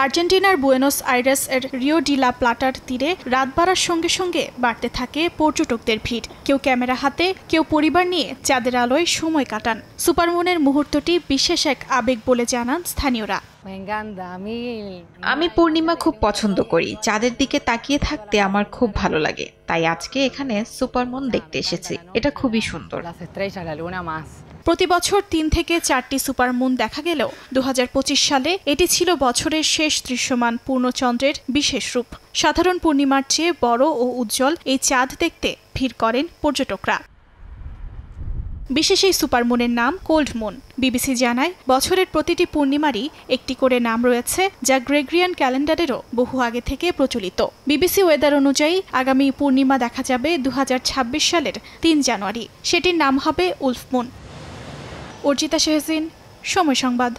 আর্জেন্টিনার Buenos Aires এর Rio de la platter তীরে রাত বাড়ার সঙ্গে সঙ্গে বাড়তে থাকে পর্যটকদের ভিড়। কেউ ক্যামেরা হাতে, কেউ পরিবার নিয়ে চাঁদের আলোয় সময় কাটান। সুপারমুনের মুহূর্তটি বিশেষ এক আবেগ বলে জানান স্থানীয়রা। আমি পূর্ণিমা খুব পছন্দ করি। চাঁদের দিকে তাকিয়ে থাকতে আমার খুব ভালো লাগে, তাই আজকে এখানে সুপারমুন দেখতে এসেছি। এটা খুবই সুন্দর। প্রতি বছর ৩ থেকে ৪টি সুপারমুন দেখা গেলেও ২০২৫ সালে এটি ছিল বছরের শেষ দৃশ্যমান পূর্ণচন্দ্রের বিশেষ রূপ। সাধারণ পূর্ণিমার চেয়ে বড় ও উজ্জ্বল এই চাঁদ দেখতে ভিড় করেন পর্যটকরা। বিশেষ এই সুপারমুনের নাম কোল্ড মুন। বিবিসি জানায়, বছরের প্রতিটি পূর্ণিমারই একটি করে নাম রয়েছে, যা গ্রেগরিয়ান ক্যালেন্ডারেরও বহু আগে থেকে প্রচলিত। বিবিসি ওয়েদার অনুযায়ী আগামী পূর্ণিমা দেখা যাবে ২০২৬ সালের ৩ জানুয়ারি। সেটির নাম হবে উলফ মুন। অর্জিতা শেহজিন, সময় সংবাদ।